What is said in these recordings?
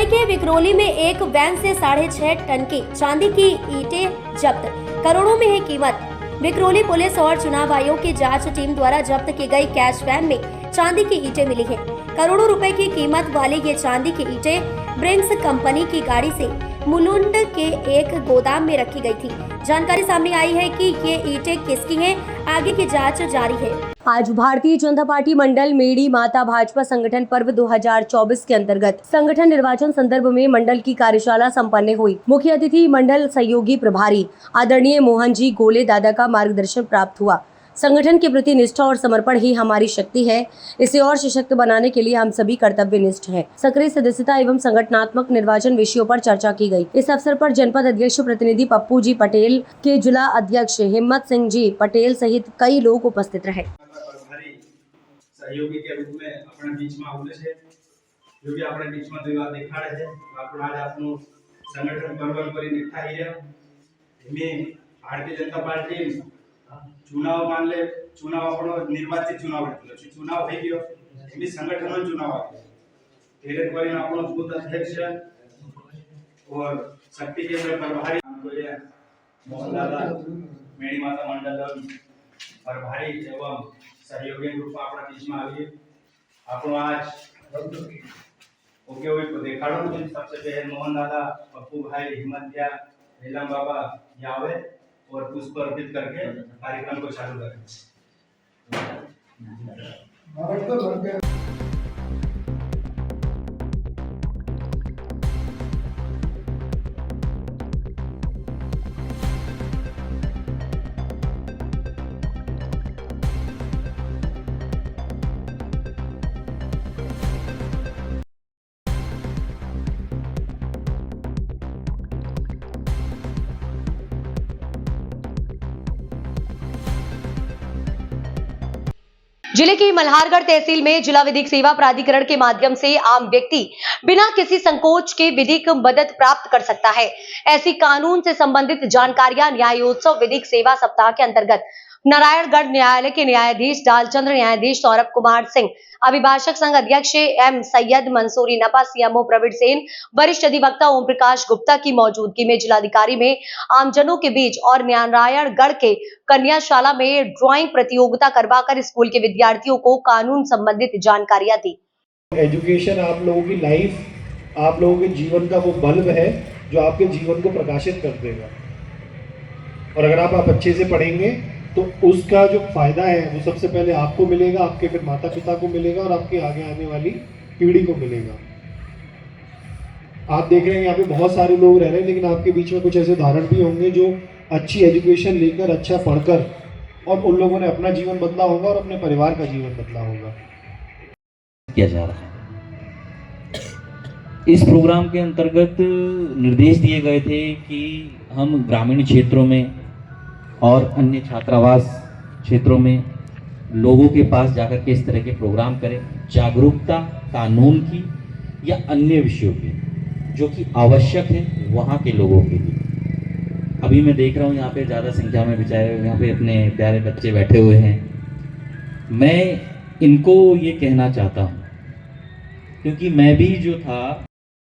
मुंबई के विक्रोली में एक वैन से 6.5 टन की चांदी की ईंटें जब्त, करोड़ों में है कीमत। विक्रोली पुलिस और चुनाव आयोग की जांच टीम द्वारा जब्त की गई कैश वैन में चांदी की ईंटें मिली हैं। करोड़ों रुपए की कीमत वाली ये चांदी की ईंटें ब्रिंक्स कंपनी की गाड़ी से मुलुंड के एक गोदाम में रखी गई थी। जानकारी सामने आई है कि ये ईंटें किसकी हैं, आगे की जांच जारी है। आज भारतीय जनता पार्टी मंडल मेड़ी माता भाजपा संगठन पर्व 2024 के अंतर्गत संगठन निर्वाचन संदर्भ में मंडल की कार्यशाला संपन्न हुई। मुख्य अतिथि मंडल सहयोगी प्रभारी आदरणीय मोहन जी गोले दादा का मार्गदर्शन प्राप्त हुआ। संगठन के प्रति निष्ठा और समर्पण ही हमारी शक्ति है। इसे और सशक्त बनाने के लिए हम सभी कर्तव्यनिष्ठ हैं। सक्रिय सदस्यता एवं संगठनात्मक निर्वाचन विषयों पर चर्चा की गई। इस अवसर पर जनपद अध्यक्ष प्रतिनिधि पप्पू जी पटेल के जिला अध्यक्ष हिम्मत सिंह जी पटेल सहित कई लोग उपस्थित रहे। सहयोगी के रूप में अपने बीच में आवे छे, जो भी अपने बीच में देवा देखाड़े छे। आपण आज आपनु संगठन पर्व पर निष्ठा ही है। में भारतीय जनता पार्टी चुनाव मान ले, चुनाव आपनो निर्वाचित चुनाव है, चुनाव થઈ ગયો એની સંગઠનનો ચુનાવ આવે ધીરે કરીને આપણો બૂથ અધ્યક્ષ और शक्ति केंद्र प्रभारी बोले मोहन दादा मेड़ी माता मंडल प्रभारी एवं सहयोगी रूप में अपना बीच में आविए। આપણો आज ओके हुई को देखाड़ो। सबसे पहले मोहन दादा पप्पू भाई हिम्मत दिया नीलम बाबा आवे और पुष्प अर्पित करके कार्यक्रम को चालू करें। जिले की मल्हारगढ़ तहसील में जिला विधिक सेवा प्राधिकरण के माध्यम से आम व्यक्ति बिना किसी संकोच के विधिक मदद प्राप्त कर सकता है। ऐसी कानून से संबंधित जानकारियां न्यायोत्सव विधिक सेवा सप्ताह के अंतर्गत नारायणगढ़ न्यायालय के न्यायाधीश डालचंद्र, न्यायाधीश सौरभ कुमार सिंह, अभिभाषक संघ अध्यक्ष एम सैयद मंसूरी नपा, सीएमओ प्रवीण सेन, वरिष्ठ अधिवक्ता ओम प्रकाश गुप्ता की मौजूदगी में जिलाधिकारी में आमजनों के बीच और नारायणगढ़ के कन्याशाला में ड्राइंग प्रतियोगिता करवाकर स्कूल के विद्यार्थियों को कानून संबंधित जानकारियां दी। एजुकेशन आप लोगों की लाइफ, आप लोगों के जीवन का वो बल्ब है जो आपके जीवन को प्रकाशित कर देगा। और अगर आप अच्छे से पढ़ेंगे तो उसका जो फायदा है वो सबसे पहले आपको मिलेगा, आपके फिर माता पिता को मिलेगा और आपके आगे आने वाली पीढ़ी को मिलेगा। आप देख रहे हैं यहाँ पे बहुत सारे लोग रह रहे हैं, लेकिन आपके बीच में कुछ ऐसे उदाहरण भी होंगे जो अच्छी एजुकेशन लेकर, अच्छा पढ़कर, और उन लोगों ने अपना जीवन बदला होगा और अपने परिवार का जीवन बदला होगा। किया जा रहा है। इस प्रोग्राम के अंतर्गत निर्देश दिए गए थे कि हम ग्रामीण क्षेत्रों में और अन्य छात्रावास क्षेत्रों में लोगों के पास जाकर के इस तरह के प्रोग्राम करें, जागरूकता कानून की या अन्य विषयों की जो कि आवश्यक है वहाँ के लोगों के लिए। अभी मैं देख रहा हूँ यहाँ पे ज़्यादा संख्या में बेचारे यहाँ पे अपने प्यारे बच्चे बैठे हुए हैं। मैं इनको ये कहना चाहता हूँ क्योंकि मैं भी जो था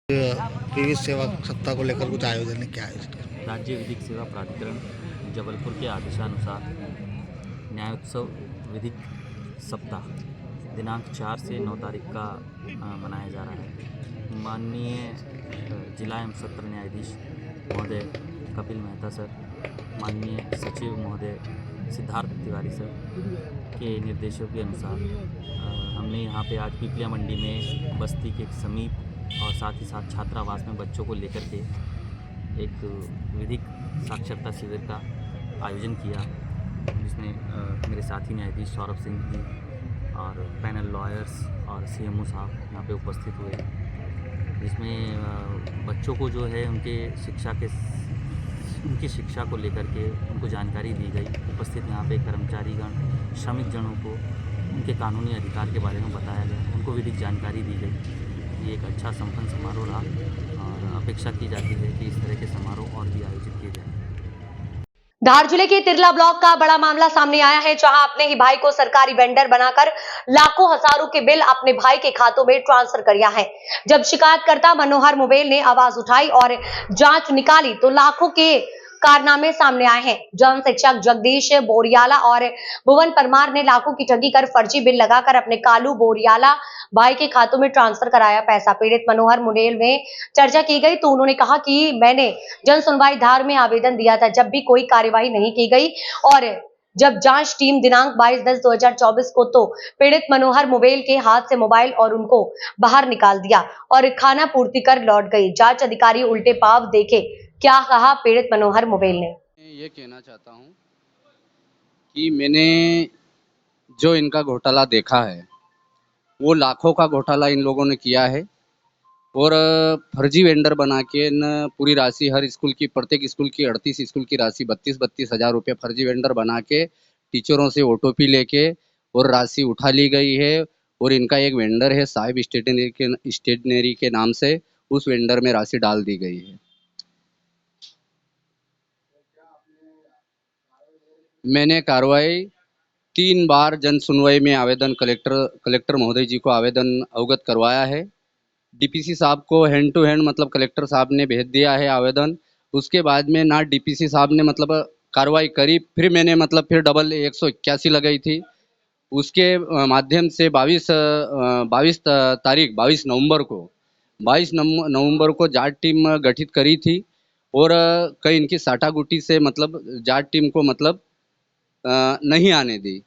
विधिक सेवा सप्ताह को लेकर कुछ आयोजन क्या है? राज्य विधिक सेवा प्राधिकरण जबलपुर के आदेशानुसार न्यायोत्सव विधिक सप्ताह दिनांक 4 से 9 तारीख का मनाया जा रहा है। माननीय जिला एवं सत्र न्यायाधीश महोदय कपिल मेहता सर, माननीय सचिव महोदय सिद्धार्थ तिवारी सर के निर्देशों के अनुसार हमने यहाँ पे आज पिपलिया मंडी में बस्ती के समीप और साथ ही साथ छात्रावास में बच्चों को लेकर के एक विधिक साक्षरता शिविर का आयोजन किया, जिसमें मेरे साथी न्यायाधीश सौरभ सिंह जी और पैनल लॉयर्स और सीएमओ साहब यहाँ पे उपस्थित हुए, जिसमें बच्चों को जो है उनकी शिक्षा को लेकर के उनको जानकारी दी गई। उपस्थित यहाँ पे कर्मचारीगण, श्रमिक जनों को उनके कानूनी अधिकार के बारे में बताया गया, उनको विधिक जानकारी दी गई। ये एक अच्छा संपन्न समारोह रहा और अपेक्षा की जाती है कि इस तरह के समारोह और भी आयोजित किए जाएं। धार जिले के तिरला ब्लॉक का बड़ा मामला सामने आया है, जहां अपने ही भाई को सरकारी वेंडर बनाकर लाखों हजारों के बिल अपने भाई के खातों में ट्रांसफर कर दिया है। जब शिकायतकर्ता मनोहर मुबेल ने आवाज उठाई और जांच निकाली तो लाखों के कारनामे सामने आए हैं। जन शिक्षक जगदीश बोरियाला और भुवन परमार ने लाखों की ठगी कर फर्जी बिल लगाकर अपने कालू बोरियाला भाई के खातों में ट्रांसफर कराया पैसा। पीड़ित मनोहर मुबेल में चर्चा की गई तो उन्होंने कहा कि मैंने जन सुनवाई धार में आवेदन दिया था, जब भी कोई कार्यवाही नहीं की गई और जब जांच टीम दिनांक 22/10/2024 को तो पीड़ित मनोहर मुबेल के हाथ से मोबाइल और उनको बाहर निकाल दिया और खाना पूर्ति कर लौट गई। जांच अधिकारी उल्टे पाव देखे। क्या कहा पीड़ित मनोहर मुबेल ने? ये कहना चाहता हूँ कि मैंने जो इनका घोटाला देखा है वो लाखों का घोटाला इन लोगों ने किया है और फर्जी वेंडर बना के न पूरी राशि हर स्कूल की प्रत्येक स्कूल की 38 स्कूल की राशि 32-32 हज़ार रुपये फर्जी वेंडर बना के टीचरों से ओटोपी लेके और राशि उठा ली गई है। और इनका एक वेंडर है साहिब स्टेशनरी के नाम से, उस वेंडर में राशि डाल दी गई है। मैंने कार्रवाई 3 बार जन सुनवाई में आवेदन कलेक्टर महोदय जी को आवेदन अवगत करवाया है। डीपीसी साहब को हैंड टू हैंड मतलब कलेक्टर साहब ने भेज दिया है आवेदन। उसके बाद में ना डीपीसी साहब ने मतलब कार्रवाई करी, फिर मैंने मतलब फिर डबल 181 लगाई थी। उसके माध्यम से 22 नवंबर को जाट टीम गठित करी थी और कई इनकी साटागुटी से मतलब जाट टीम को मतलब नहीं आने दी।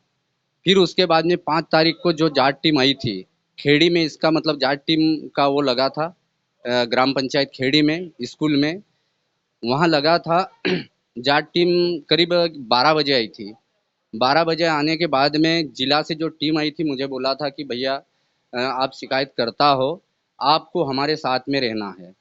फिर उसके बाद में 5 तारीख को जो जाट टीम आई थी खेड़ी में, इसका मतलब जाट टीम का वो लगा था ग्राम पंचायत खेड़ी में स्कूल में, वहाँ लगा था। जाट टीम करीब 12 बजे आई थी। 12 बजे आने के बाद में जिला से जो टीम आई थी मुझे बोला था कि भैया आप शिकायत करता हो, आपको हमारे साथ में रहना है।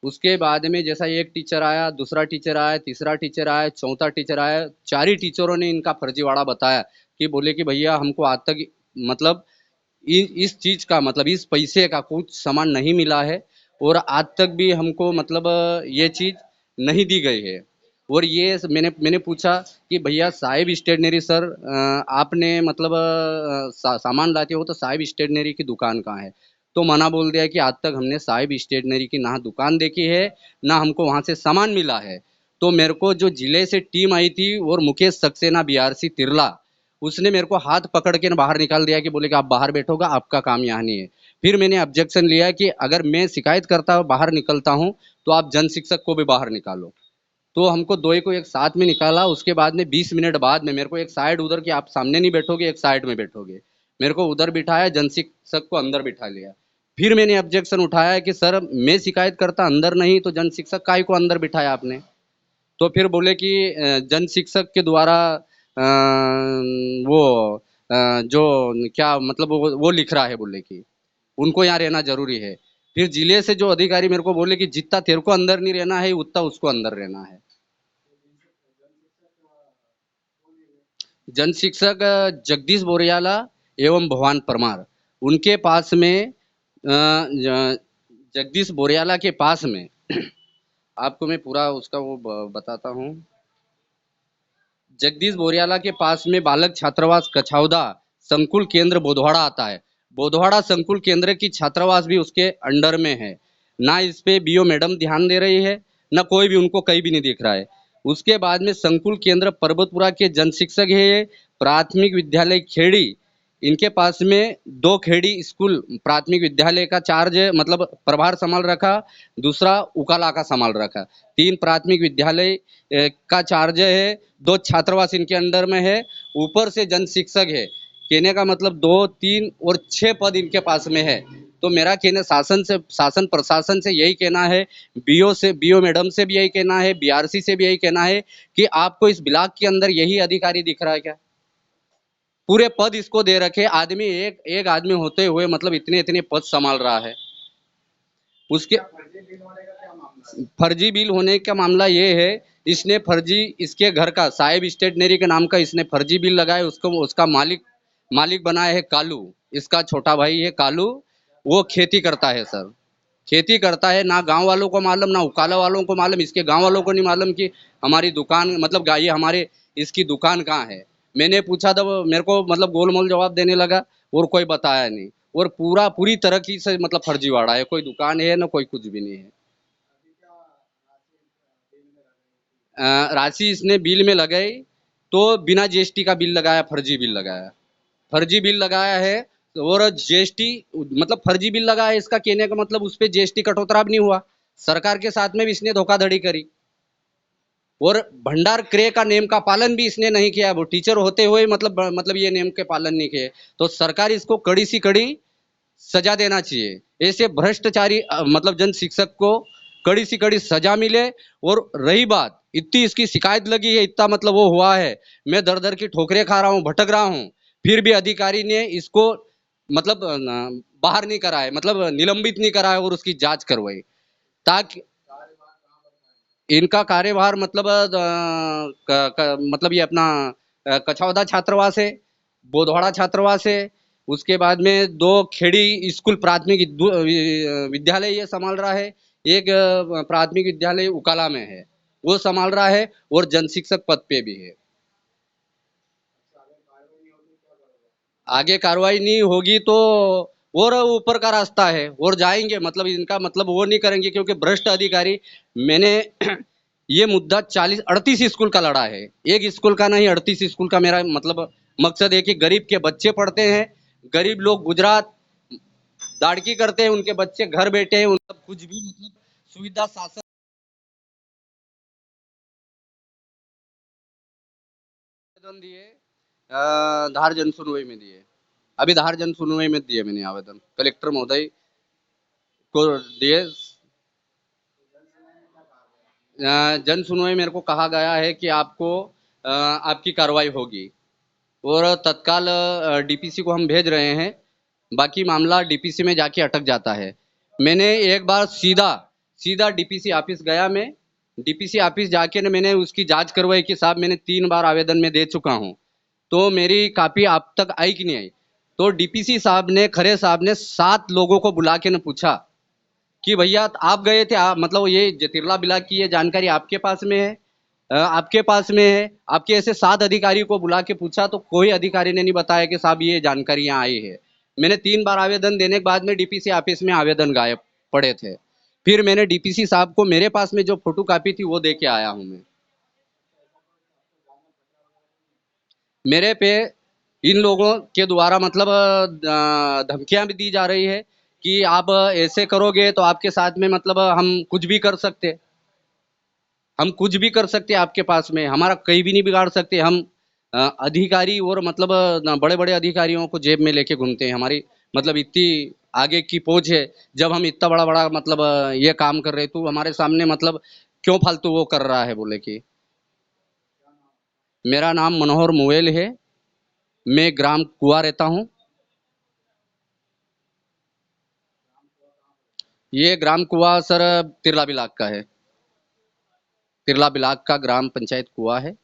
उसके बाद में जैसा एक टीचर आया, दूसरा टीचर आया, तीसरा टीचर आया, चौथा टीचर आया, 4 ही टीचरों ने इनका फर्जीवाड़ा बताया कि बोले कि भैया हमको आज तक मतलब इस चीज़ का मतलब इस पैसे का कुछ सामान नहीं मिला है और आज तक भी हमको मतलब ये चीज़ नहीं दी गई है। और ये मैंने पूछा कि भैया साहिब स्टेशनरी सर आपने मतलब सामान लाते हो तो साहिब स्टेशनरी की दुकान कहाँ है? तो मना बोल दिया कि आज तक हमने साहिब स्टेशनरी की ना दुकान देखी है ना हमको वहाँ से सामान मिला है। तो मेरे को जो जिले से टीम आई थी और मुकेश सक्सेना BRC तिरला, उसने मेरे को हाथ पकड़ के बाहर निकाल दिया कि बोले कि आप बाहर बैठोगा, आपका काम यहाँ नहीं है। फिर मैंने ऑब्जेक्शन लिया कि अगर मैं शिकायत करता बाहर निकलता हूँ तो आप जन शिक्षक को भी बाहर निकालो। तो हमको दोई को एक साथ में निकाला। उसके बाद में 20 मिनट बाद में मेरे को एक साइड उधर कि आप सामने नहीं बैठोगे, एक साइड में बैठोगे, मेरे को उधर बिठाया, जन शिक्षक को अंदर बिठा लिया। फिर मैंने ऑब्जेक्शन उठाया कि सर मैं शिकायत करता अंदर नहीं तो जन शिक्षक काहे को अंदर बिठाया आपने? तो फिर बोले कि जन शिक्षक के द्वारा जो क्या मतलब वो लिख रहा है, बोले कि उनको यहाँ रहना जरूरी है। फिर जिले से जो अधिकारी मेरे को बोले कि जितना तेरे को अंदर नहीं रहना है उतना उसको अंदर रहना है। जन शिक्षक जगदीश बोरियाला एवं भुवन परमार, उनके पास में जगदीश बोरियाला के पास में आपको मैं पूरा उसका वो बताता हूँ। जगदीश बोरियाला के पास में बालक छात्रावास कछावदा संकुल केंद्र बोधवाड़ा आता है। बोधवाड़ा संकुल केंद्र की छात्रावास भी उसके अंडर में है। ना इस पे बीओ मैडम ध्यान दे रही है, ना कोई भी उनको कहीं भी नहीं दिख रहा है। उसके बाद में संकुल केंद्र पर्वतपुरा के जन शिक्षक है। प्राथमिक विद्यालय खेड़ी, इनके पास में 2 खेड़ी स्कूल प्राथमिक विद्यालय का चार्ज मतलब प्रभार संभाल रखा, दूसरा उकाला का संभाल रखा। 3 प्राथमिक विद्यालय का चार्ज है, 2 छात्रावास इनके अंडर में है, ऊपर से जन शिक्षक है। कहने का मतलब 2, 3 और 6 पद इनके पास में है। तो मेरा कहना शासन प्रशासन से यही कहना है, बीओ मैडम से भी यही कहना है, BRC से भी यही कहना है कि आपको इस ब्लॉक के अंदर यही अधिकारी दिख रहा है क्या? पूरे पद इसको दे रखे, आदमी एक आदमी होते हुए मतलब इतने पद संभाल रहा है। उसके फर्जी बिल होने का मामला ये है, इसने फर्जी इसके घर का साहिब स्टेशनरी के नाम का इसने फर्जी बिल लगाया। उसका मालिक बनाया है कालू, इसका छोटा भाई है कालू, वो खेती करता है सर। खेती करता है, ना गांव वालों को मालूम, ना उकाला वालों को मालूम, इसके गांव वालों को नहीं मालूम कि हमारी दुकान मतलब ये हमारे इसकी दुकान कहाँ है। मैंने पूछा तो वो मेरे को मतलब गोलमोल जवाब देने लगा और कोई बताया नहीं। और पूरी तरह से मतलब फर्जीवाड़ा है, कोई दुकान है ना कोई कुछ भी नहीं है। राशि इसने बिल में लगाई तो बिना जीएसटी का बिल लगाया, फर्जी बिल लगाया है। और जीएसटी मतलब फर्जी बिल लगाया, इसका कहने का मतलब उस पर जीएसटी कटौती भी नहीं हुआ। सरकार के साथ में भी इसने धोखाधड़ी करी और भंडार क्रय का नियम का पालन भी इसने नहीं किया। वो टीचर होते हुए मतलब ये नियम के पालन नहीं किए, तो सरकार इसको कड़ी सी कड़ी सजा देना चाहिए। ऐसे भ्रष्टाचारी मतलब जन शिक्षक को कड़ी सी कड़ी सजा मिले। और रही बात, इतनी इसकी शिकायत लगी है, इतना मतलब वो हुआ है, मैं दर दर की ठोकरें खा रहा हूँ, भटक रहा हूँ, फिर भी अधिकारी ने इसको मतलब बाहर नहीं कराए, मतलब निलंबित नहीं कराया और उसकी जांच करवाई। ताकि इनका कार्यभार मतलब मतलब ये अपना कछौदा छात्रावास है, बोधवाड़ा छात्रावास है, उसके बाद में 2 खेड़ी स्कूल प्राथमिक विद्यालय ये संभाल रहा है, एक प्राथमिक विद्यालय उकाला में है वो संभाल रहा है, और जन शिक्षक पद पे भी है। आगे कार्रवाई नहीं होगी तो और ऊपर का रास्ता है और जाएंगे, मतलब इनका मतलब वो नहीं करेंगे, क्योंकि भ्रष्ट अधिकारी। मैंने ये मुद्दा 38 स्कूल का लड़ा है, एक स्कूल का नहीं, 38 स्कूल का। मेरा मतलब मकसद है कि गरीब के बच्चे पढ़ते हैं, गरीब लोग गुजरात दाड़की करते हैं, उनके बच्चे घर बैठे हैं, उनका कुछ भी मतलब सुविधा शासन दिए। धार जन सुनवाई में दिए, अभी धार जन सुनवाई में दिए मैंने आवेदन, कलेक्टर महोदय को दिए। जन सुनवाई मेरे को कहा गया है कि आपको आपकी कार्रवाई होगी और तत्काल डीपीसी को हम भेज रहे हैं, बाकी मामला डीपीसी में जाके अटक जाता है। मैंने एक बार सीधा डीपीसी ऑफिस गया, मैं डीपीसी ऑफिस जाके ने मैंने उसकी जांच करवाई कि साहब मैंने 3 बार आवेदन में दे चुका हूँ, तो मेरी कापी आप तक आई कि नहीं आई। तो डीपीसी साहब ने, खरे साहब ने 7 लोगों को बुला के ने पूछा कि भैया आप गए थे, मतलब ये जतिरला ब्लॉक की ये जानकारी आपके पास में है, आपके पास में है। आपके ऐसे 7 अधिकारी को बुला के पूछा तो कोई अधिकारी ने नहीं बताया कि साहब ये जानकारी यहाँ आई है। मैंने 3 बार आवेदन देने के बाद में डीपीसी ऑफिस में आवेदन गायब पड़े थे। फिर मैंने डीपीसी साहब को मेरे पास में जो फोटो कापी थी वो दे के आया हूँ मैं। मेरे पे इन लोगों के द्वारा मतलब धमकियां भी दी जा रही है कि आप ऐसे करोगे तो आपके साथ में मतलब हम कुछ भी कर सकते, आपके पास में हमारा कहीं भी नहीं बिगाड़ सकते। हम अधिकारी और मतलब बड़े बड़े अधिकारियों को जेब में लेके घूमते हैं, हमारी मतलब इतनी आगे की पहुंच है। जब हम इतना बड़ा मतलब ये काम कर रहे तो हमारे सामने मतलब क्यों फालतू वो कर रहा है बोले कि। मेरा नाम मनोहर मुवेल है, मैं ग्राम कुआ रहता हूँ। ये ग्राम कुआ सर तिरला ब्लॉक का है, तिरला ब्लॉक का ग्राम पंचायत कुआ है।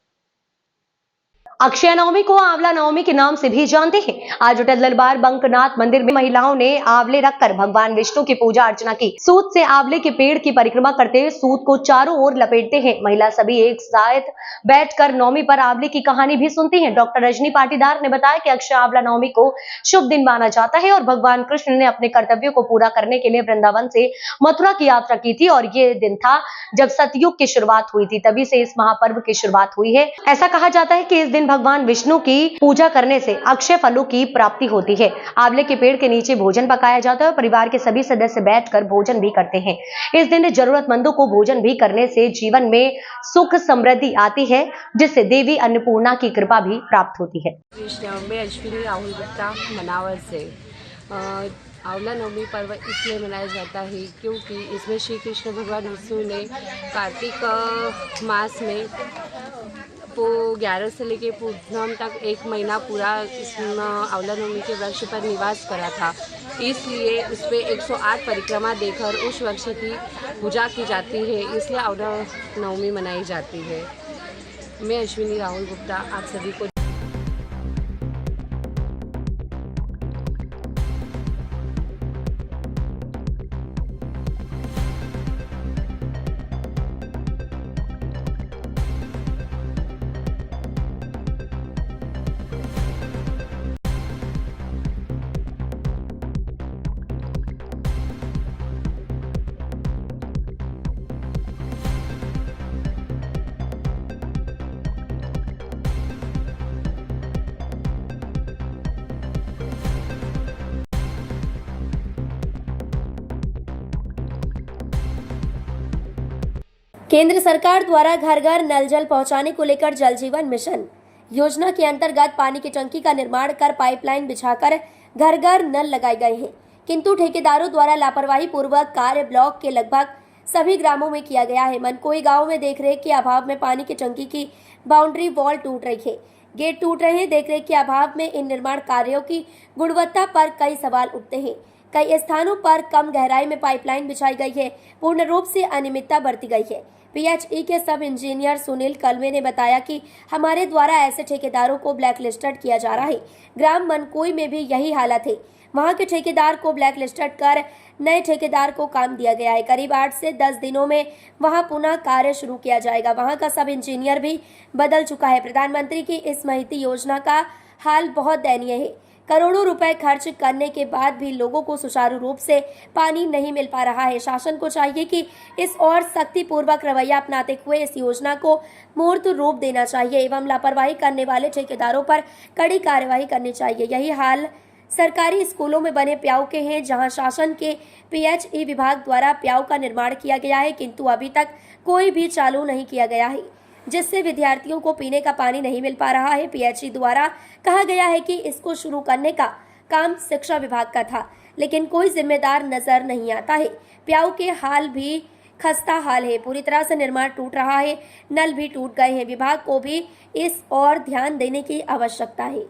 अक्षय नवमी को आंवला नवमी के नाम से भी जानते हैं। आज होटल दरबार बंकनाथ मंदिर में महिलाओं ने आंवले रखकर भगवान विष्णु की पूजा अर्चना की। सूत से आंवले के पेड़ की परिक्रमा करते हुए सूत को चारों ओर लपेटते हैं। महिला सभी एक साथ बैठकर नवमी पर आंवले की कहानी भी सुनती हैं। डॉक्टर रजनी पाटीदार ने बताया कि अक्षय आंवला नवमी को शुभ दिन माना जाता है और भगवान कृष्ण ने अपने कर्तव्यों को पूरा करने के लिए वृंदावन से मथुरा की यात्रा की थी और ये दिन था जब सतयुग की शुरुआत हुई थी, तभी से इस महापर्व की शुरुआत हुई है। ऐसा कहा जाता है कि इस दिन भगवान विष्णु की पूजा करने से अक्षय फलों की प्राप्ति होती है। आंवले के पेड़ के नीचे भोजन पकाया जाता है और परिवार के सभी सदस्य बैठकर भोजन भी करते हैं। इस दिन जरूरतमंदों को भोजन भी करने से जीवन में सुख समृद्धि आती है, जिससे देवी अन्नपूर्णा की कृपा भी प्राप्त होती है। मैं अश्विनी राहुल गुप्ता मनावर से। आंवला नवमी पर्व इसलिए मनाया जाता है क्योंकि इसमें श्री कृष्ण भगवान विष्णु ने कार्तिक मास में 11 से लेकर पूर्णिमा तक 1 महीना पूरा इस आंवला नवमी के वृक्ष पर निवास करा था। इसलिए उस पर 108 परिक्रमा देकर उस वृक्ष की पूजा की जाती है, इसलिए आंवला नवमी मनाई जाती है। मैं अश्विनी राहुल गुप्ता आप सभी को केंद्र सरकार द्वारा घर घर नल जल पहुंचाने को लेकर जल जीवन मिशन योजना के अंतर्गत पानी की टंकी का निर्माण कर पाइपलाइन बिछाकर घर घर नल लगाए गए हैं, किंतु ठेकेदारों द्वारा लापरवाही पूर्वक कार्य ब्लॉक के लगभग सभी ग्रामों में किया गया है। मनकोई गांव में देखरेख के अभाव में पानी की टंकी की बाउंड्री वॉल टूट रही है, गेट टूट रहे हैं। देखरेख के अभाव में इन निर्माण कार्यों की गुणवत्ता पर कई सवाल उठते हैं। कई स्थानों पर कम गहराई में पाइपलाइन बिछाई गई है, पूर्ण रूप से अनियमितता बरती गई है। पीएचई के सब इंजीनियर सुनील कलवे ने बताया कि हमारे द्वारा ऐसे ठेकेदारों को ब्लैक लिस्टेड किया जा रहा है। ग्राम मनकोई में भी यही हालत है, वहां के ठेकेदार को ब्लैक लिस्टेड कर नए ठेकेदार को काम दिया गया है। करीब 8 से 10 दिनों में वहां पुनः कार्य शुरू किया जाएगा। वहां का सब इंजीनियर भी बदल चुका है। प्रधानमंत्री की इस महती योजना का हाल बहुत दयनीय है। करोड़ों रुपए खर्च करने के बाद भी लोगों को सुचारू रूप से पानी नहीं मिल पा रहा है। शासन को चाहिए कि इस और सख्ती पूर्वक रवैया अपनाते हुए इस योजना को मूर्त रूप देना चाहिए एवं लापरवाही करने वाले ठेकेदारों पर कड़ी कार्रवाई करनी चाहिए। यही हाल सरकारी स्कूलों में बने प्याऊ के हैं, जहां शासन के पीएचई विभाग द्वारा प्याऊ का निर्माण किया गया है, किंतु अभी तक कोई भी चालू नहीं किया गया है, जिससे विद्यार्थियों को पीने का पानी नहीं मिल पा रहा है। पीएचई द्वारा कहा गया है कि इसको शुरू करने का काम शिक्षा विभाग का था, लेकिन कोई जिम्मेदार नजर नहीं आता है। प्याऊ के हाल भी खस्ता हाल है, पूरी तरह से निर्माण टूट रहा है, नल भी टूट गए हैं। विभाग को भी इस और ध्यान देने की आवश्यकता है।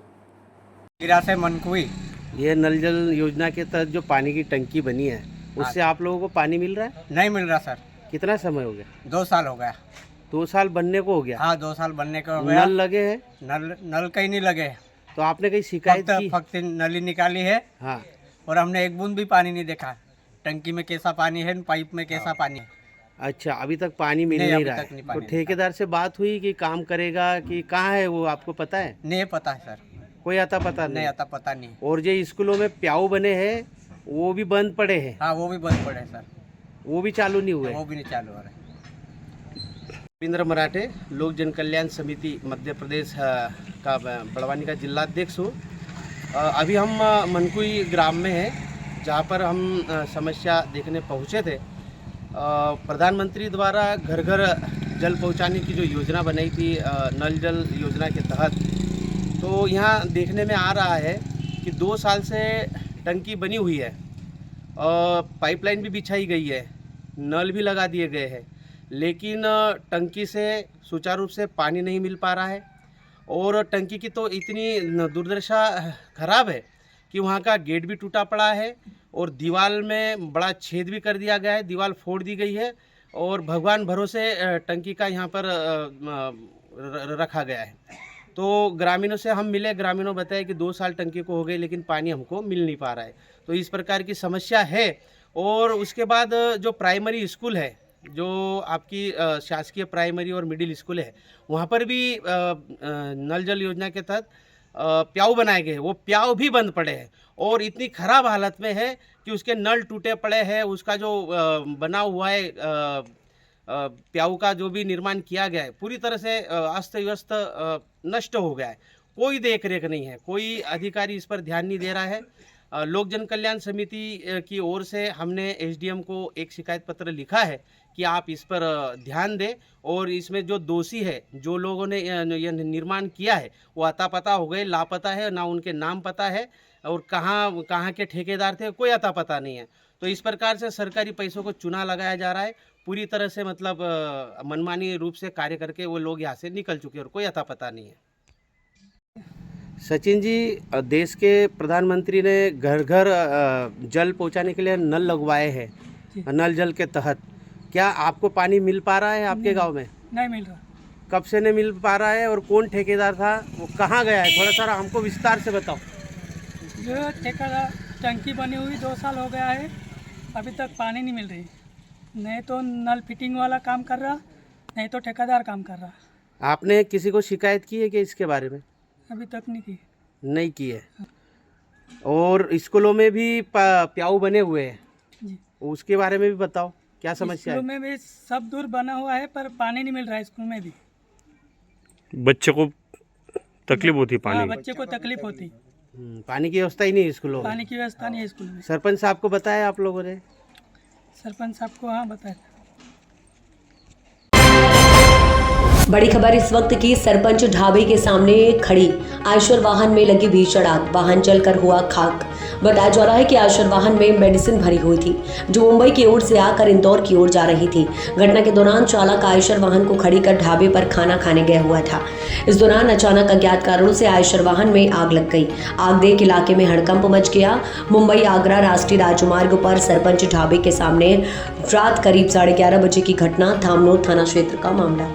से मनकोई ये नल जल योजना के तहत जो पानी की टंकी बनी है, उससे आप लोगों को पानी मिल रहा है? नहीं मिल रहा सर। कितना समय हो गया? 2 साल हो गया। 2 साल बनने को हो गया? हाँ, 2 साल बनने को हो गया। नल लगे हैं? नल कहीं नहीं लगे। तो आपने कहीं शिकायत की? फक्त नली निकाली है। हाँ। और हमने एक बूंद भी पानी नहीं देखा, टंकी में कैसा पानी है, पाइप में कैसा पानी है। अच्छा, अभी तक पानी मिल नहीं रहा है। तो ठेकेदार से बात हुई कि काम करेगा कि कहाँ है वो, आपको पता है? नहीं पता है सर, कोई आता पता नहीं? आता पता नहीं। और जो स्कूलों में प्याऊ बने हैं वो भी बंद पड़े हैं? हाँ, वो भी बंद पड़े हैं सर। वो भी चालू नहीं हुए? वो भी नहीं चालू हो रहे। रविंद्र मराठे, लोक जन कल्याण समिति मध्य प्रदेश का बड़वानी का जिलाध्यक्ष हूँ। अभी हम मनकोई ग्राम में हैं, जहाँ पर हम समस्या देखने पहुँचे थे। प्रधानमंत्री द्वारा घर घर जल पहुँचाने की जो योजना बनाई थी नल जल योजना के तहत, तो यहाँ देखने में आ रहा है कि 2 साल से टंकी बनी हुई है, पाइपलाइन भी बिछाई गई है, नल भी लगा दिए गए हैं, लेकिन टंकी से सुचारू रूप से पानी नहीं मिल पा रहा है। और टंकी की तो इतनी दुर्दशा खराब है कि वहाँ का गेट भी टूटा पड़ा है और दीवार में बड़ा छेद भी कर दिया गया है, दीवार फोड़ दी गई है और भगवान भरोसे टंकी का यहाँ पर रखा गया है। तो ग्रामीणों से हम मिले, ग्रामीणों बताया कि 2 साल टंकी को हो गए, लेकिन पानी हमको मिल नहीं पा रहा है। तो इस प्रकार की समस्या है। और उसके बाद जो प्राइमरी स्कूल है, जो आपकी शासकीय प्राइमरी और मिडिल स्कूल है, वहाँ पर भी नल जल योजना के तहत प्याऊ बनाए गए हैं, वो प्याऊ भी बंद पड़े हैं और इतनी ख़राब हालत में है कि उसके नल टूटे पड़े हैं। उसका जो बना हुआ है प्याऊ का जो भी निर्माण किया गया है, पूरी तरह से अस्त व्यस्त नष्ट हो गया है। कोई देख रेख नहीं है, कोई अधिकारी इस पर ध्यान नहीं दे रहा है। लोक जन कल्याण समिति की ओर से हमने एसडीएम को एक शिकायत पत्र लिखा है कि आप इस पर ध्यान दें और इसमें जो दोषी है, जो लोगों ने यह निर्माण किया है, वो अता पता हो गए, लापता है, ना उनके नाम पता है और कहाँ के ठेकेदार थे, कोई अता पता नहीं है। तो इस प्रकार से सरकारी पैसों को चुना लगाया जा रहा है, पूरी तरह से मतलब मनमानी रूप से कार्य करके वो लोग यहाँ से निकल चुके हैं और कोई अता पता नहीं है। सचिन जी, देश के प्रधानमंत्री ने घर घर जल पहुंचाने के लिए नल लगवाए हैं नल जल के तहत। क्या आपको पानी मिल पा रहा है आपके गांव में? नहीं मिल रहा। कब से नहीं मिल पा रहा है और कौन ठेकेदार था, वो कहाँ गया है? थोड़ा सा हमको विस्तार से बताओ। जो ठेकेदार, टंकी बनी हुई 2 साल हो गया है, अभी तक पानी नहीं मिल रही। नहीं तो नल फिटिंग वाला काम कर रहा, नहीं तो ठेकेदार काम कर रहा। आपने किसी को शिकायत की है कि इसके बारे में? अभी तक नहीं की। नहीं की है। और स्कूलों में भी प्याऊ बने हुए हैं जी, उसके बारे में भी बताओ, क्या समस्या है? स्कूलों में भी सब दूर बना हुआ है पर पानी नहीं मिल रहा है। स्कूल में भी बच्चे को तकलीफ होती है, पानी बच्चे को तकलीफ होती। पानी की व्यवस्था ही नहीं है स्कूलों में। पानी की व्यवस्था नहीं है स्कूल में। सरपंच साहब को बताया आप लोगों ने? सरपंच साहब को हाँ बताया। बड़ी खबर इस वक्त की। सरपंच ढाबे के सामने खड़ी आयशर वाहन में लगी भीषण आग, वाहन जलकर हुआ खाक। बताया जा रहा है कि आयशर वाहन में मेडिसिन भरी हुई थी जो मुंबई की ओर से आकर इंदौर की ओर जा रही थी। घटना के दौरान चालक आयशर वाहन को खड़ी कर ढाबे पर खाना खाने गया हुआ था। इस दौरान अचानक अज्ञात कारणों से आयशर वाहन में आग लग गई। आग देख इलाके में हड़कंप मच गया। मुंबई आगरा राष्ट्रीय राजमार्ग पर सरपंच ढाबे के सामने रात करीब 11:30 बजे की घटना। धामनोद थाना क्षेत्र का मामला।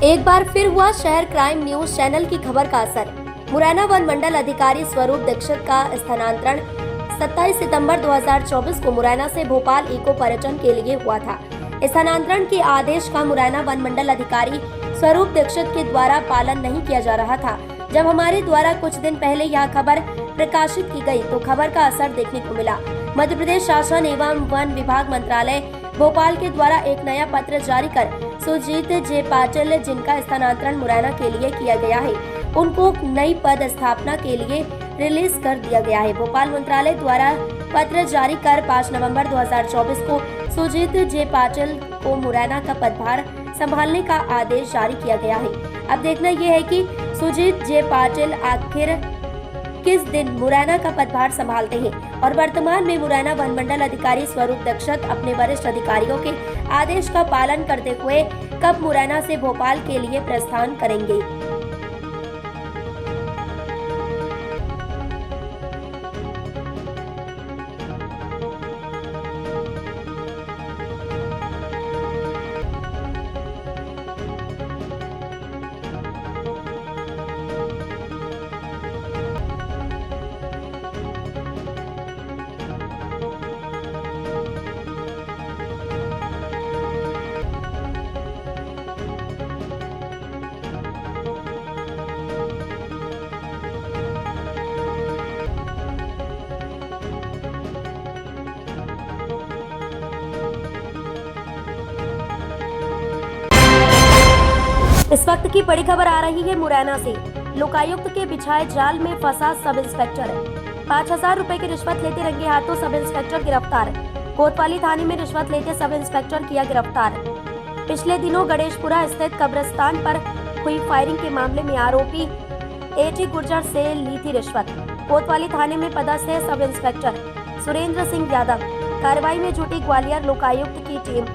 एक बार फिर हुआ शहर क्राइम न्यूज चैनल की खबर का असर। मुरैना वन मंडल अधिकारी स्वरूप दीक्षित का स्थानांतरण 27 सितंबर 2024 को मुरैना से भोपाल इको पर्यटन के लिए हुआ था। स्थानांतरण के आदेश का मुरैना वन मंडल अधिकारी स्वरूप दीक्षित के द्वारा पालन नहीं किया जा रहा था। जब हमारे द्वारा कुछ दिन पहले यह खबर प्रकाशित की गई तो खबर का असर देखने को मिला। मध्य प्रदेश शासन एवं वन विभाग मंत्रालय भोपाल के द्वारा एक नया पत्र जारी कर सुजीत जे पाटिल, जिनका स्थानांतरण मुरैना के लिए किया गया है, उनको नई पद स्थापना के लिए रिलीज कर दिया गया है। भोपाल मंत्रालय द्वारा पत्र जारी कर 5 नवंबर 2024 को सुजीत जे पाटिल को मुरैना का पदभार संभालने का आदेश जारी किया गया है। अब देखना यह है कि सुजीत जे पाटिल आखिर किस दिन मुरैना का पदभार संभालते हैं और वर्तमान में मुरैना वन मंडल अधिकारी स्वरूप दीक्षित अपने वरिष्ठ अधिकारियों के आदेश का पालन करते हुए कब मुरैना से भोपाल के लिए प्रस्थान करेंगे। इस वक्त की बड़ी खबर आ रही है मुरैना से। लोकायुक्त के बिछाए जाल में फंसा सब इंस्पेक्टर। 5000 रुपए की रिश्वत लेते रंगे हाथों सब इंस्पेक्टर गिरफ्तार। कोतवाली थाने में रिश्वत लेते सब इंस्पेक्टर किया गिरफ्तार। पिछले दिनों गणेशपुरा स्थित कब्रिस्तान पर हुई फायरिंग के मामले में आरोपी एटी गुर्जर से ली थी रिश्वत। कोतवाली थाने में पदस्थ है सब इंस्पेक्टर सुरेंद्र सिंह यादव। कार्रवाई में जुटी ग्वालियर लोकायुक्त की टीम।